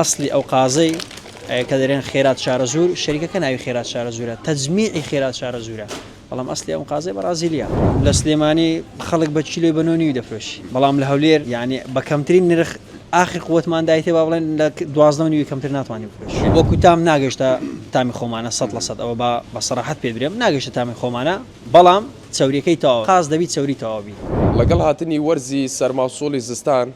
أصلي أو قازي كدرين خيرات شارع زور الشركة كان أي خيرات شارع زورة تجميع خيرات شارع زورة بلام أصلي أو قازي برازيليا لسليماني خلق بتشيلو بنوني ودفرش بلام لهولير يعني بكمترين نرخ آخر قوة ما عندها بابلين لك دوازنوني كمترينات واني بفرش وكتام ناقشتا تامي خومانا لصد أو بصراحة بيدريم ناقشتا تامي خومانا بلام تسوري كي تاو خاص دبي تسوري تاوبي لەگەڵ هاتنی وەرزی سەرماوسۆڵی زستان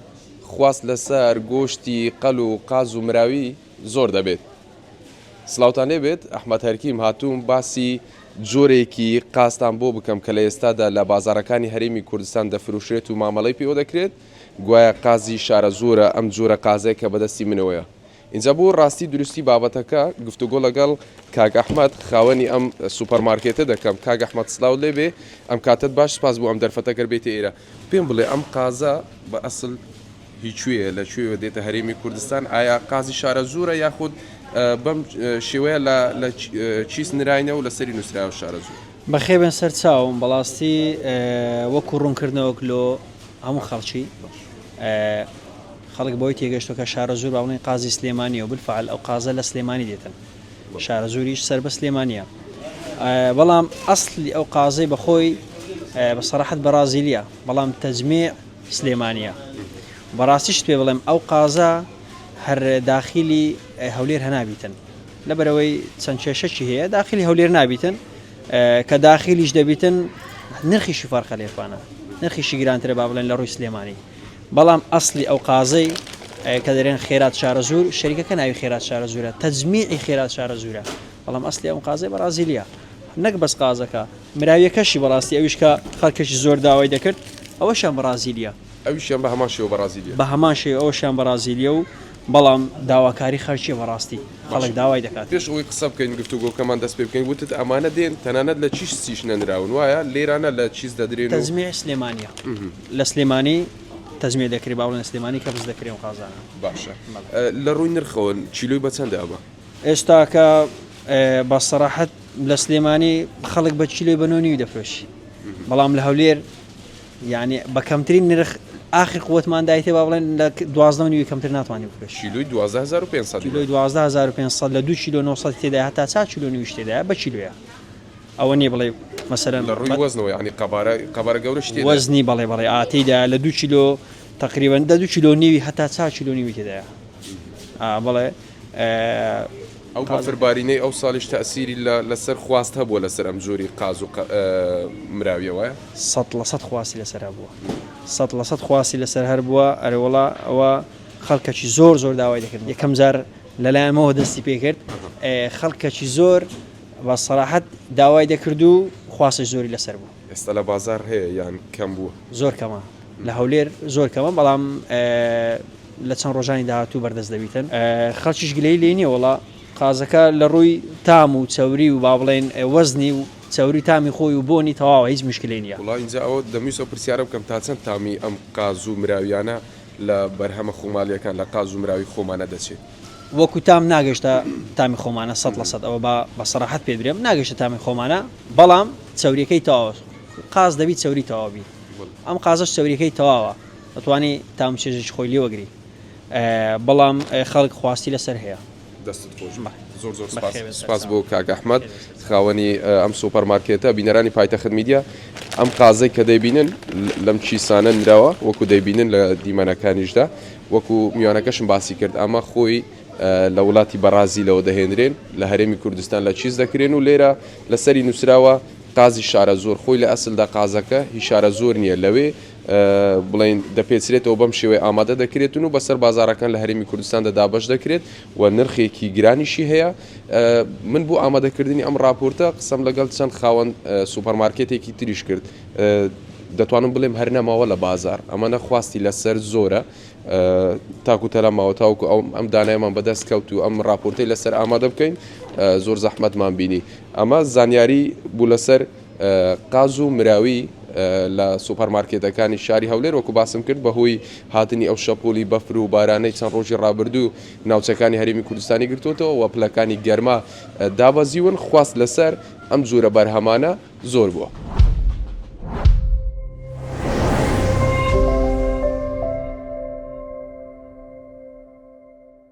خواست لەسەر گۆشتی قەل و قاز و مراوی زۆر دەبێت. سلااوتانێ بێت ئەحمەد هەرکیم هاتووم باسی جۆرێکی قاستان بۆ بکەم کە لە ئێستادا لە بازارەکانی هەرێمی کوردستان دەفرۆشرێت و مامەڵەی پێوە دەکرێت گوایە قازی شارە زۆرە ئەم جۆرە قازەیە کە بەدەستی منەوەیە. اینجا بۆ ڕاستی دروستی بابەتەکە گفتوگۆ لەگەڵ کاک ئەحمەد خاوەنی ئەم سوپەرمارکێتە دەکەم. کاک ئەحمەد سلااو لێبێ ئەم کاتت باش سپاس بۆ ئەم دەرفەتەکە بێتە ئێرە. پێم بڵێ ئەم قازە بە ئەسڵ هیچوێ لەکوێوە دێتە هەرێمی کوردستان ئایا قازی شارە زۆرە یاخود بەم شێوەیە لە چیس نراینە و لەسەری نووسراوە شارە زۆر بەخێبێن سەر چاوم بەڵاستی وەکو ڕوونکردنەوەک لۆ هەموو خەڵکی خەڵک بۆی تێگەشتۆ کە شارە زۆر باڵێن قازی سلێمانیە و بالفعل ئەو قازە لە سلێمانی دێتن شارە زۆریش سەر بە سلێمانیە بەڵام ئەسلی ئەو قازەی بەخۆی بەسەراحەت بەرازیلیا بەڵام تەجمیع سلێمانیە بەڕاستیش پێ بڵێم ئەو قازە هەر داخلی هەولێر هەنابیتن لەبەرەوەی چەند کێشەی هەیە داخلی هەولێر نابیتن کە داخلیش دەبیتن نرخیشی فەرقە لێفانە نرخیشی گرانترە با بڵێن لە ڕووی سلێمانی بەڵام ئەسلی ئەو قازەی کە دەرێن خێرات شارە زۆر شەریکەکە ناوی خێرات شارە زۆرە تەجمیعی خێرات شارە زۆرە بەڵام ئەسلی ئەو قازەی بەرازیلیا نەک بەس قازەکە مراویەکەشی بەڕاستی ئەویش کە خەڵکەشی زۆر داوای دەکرد ئەوەشیان بەرازیلیا ئەویشیان بە هەمان شێوە بەرازیلیا بە هەمان شێوە ئەوەشیان بەرازیلیا و بەڵام داواکاری خەرچیە بەڕاستی خەڵک داوای دەکات پێش ئەوەی قسە بکەین گفتوگۆکەمان دەست پێ بکەین وتت ئەمانە دێن تەنانەت لە چیش نەنراون وایە لێرانە لە چیز دەدرێن تەجمیع سلێمانیە لە سلێمانی تەجمیع دەکرێت با بڵێن سلێمانی کە بز دەکرێن قازانە باشە لە ڕووی نرخەوە چیلۆی بە چەندە ئەمە ئێستا کە بە سەراحەت لە سلێمانی خەڵک بە چیلۆی بەنۆنی دەفرۆشی بەڵام لە هەولێر یعنی بە کەمترین نرخ آخر قوتمان دایتێ با بڵێن لە 12 کەمتر ناتوانانی بفرۆشی کیلۆی 12500 کیلۆی 12500 لە 2 کیلۆ 900 تێدا هەتا 4 کیلۆ نویش تێدایە بە کیلۆیە ئەوە نیە بڵێ مەسەلەن لە ڕووی وەزنەوە یعنی قەبارە گەورەش تێدایە وەزنی بڵێ ئاتیدا لە 2 کیلۆ تقریبا 2 کیلۆ نیوی هەتا 4 کیلۆ نیوی تێدایە بڵێ ئەو بەفربارینەی ئەو ساڵیش تەسیری لەسەر خواست هەبووە لەسەر ئەم جۆری قاز و مراویەوەیە 100% خواسی لەسەر بووە 100% خواسی لەسەر هەر بووە ئەرێوەڵا ئەوە خەڵکەکی زۆر داوای دەکرد یەکەم جار لەلایەنەوە دەستی پێکرد خەڵکەکی زۆر بە سەراحەت داوای دەکرد و خواسی زۆری لەسەر بوو ئێستا لە بازار هەیە یان کەم بووە زۆر کەمە لە هەولێر زۆر کەمە بەڵام لە چەند ڕۆژانی داهاتوو بەردەست دەبیتن خەڵکیش گلەی لێ نییە وڵا قازەکە لە ڕووی تام و چاوری و با بڵێن وەزنی و چاوری تامی خۆی و بۆنی تەواوە هیچ مشکلێ نییە وڵا اینجا ئەوە دەمویستە پرسیارە بکەم تا چەند تامی ئەم قاز و مراویانە لە بەرهەمە خۆمالیەکان لە قاز و مراوی خۆمانە دەچێت وەکو تام ناگەشتە تامی خۆمانە 100% ئەوە بە سەراحەت پێ درێم ناگەشتە تامی خۆمانە بەڵام چاوریەکەی تەواوە قاز دەبیت چاوری تەواوی ئەم قازەش چاوریەکەی تەواوە دەتوانێت تام چێژێکی خۆی لێ وەگری بەڵام خەڵک خواستی لەسەر هەیە دەستت خۆش زۆر سپاس بۆ کاک ئەحمەد خاوەنی ئەم سوپەرمارکێتە بینەرانی پایتەخت میدیا ئەم قازەی کە دەیبینن لەم چیسانە نراوە وەکو دەیبینن لە دیمەنەکانیشدا وەکو میوانەکەشم باسی کرد ئەمە خۆی لە وڵاتی بەرازیلەوە دەهێنرێن لە هەرێمی کوردستان لە چیز دەکرێن و لێرە لەسەری نووسراوە قازی شارە زۆر خۆی لە ئەسلدا قازەکە هیچ شارە زۆر نییە لەوێ بڵین دەپێچرێتەوە بەم شێوەیە ئامادە دەکرێتن و بەسەر بازارەکان لە هەرێمی کوردستان دابش دەکرێت و نرخێکی گرانیشی هەیە من بۆ ئامادەکردنی ئەم راپۆرتە قسەم لەگەڵ چەند خاوەن سوپەرمارکێتێکی تریش کرد دەتوانم بڵێم هەر نەماوە لە بازار ئەمەنە خواستی لەسەر زۆرە تاکو تەلەماوە تاوکو ئەم دانایمان بەدەست کەوت و ئەم راپۆرتەی لەسەر ئامادە بکەین زۆر زەحمەتمان بینی ئەمە زانیاری بوو لەسەر قاز و مراوی لە سوپەرمارکێتەکانی شاری هەولێر وەکو باسم کرد بەهۆی هاتنی ئەو شەپۆلی بەفر و بارانەی چەند ڕۆژی ڕابردوو ناوچەکانی هەرێمی کوردستانی گرتوتەوە و پلەکانی گەرما دابەزیون خواست لەسەر ئەم جۆرە بەرهەمانە زۆر بووە.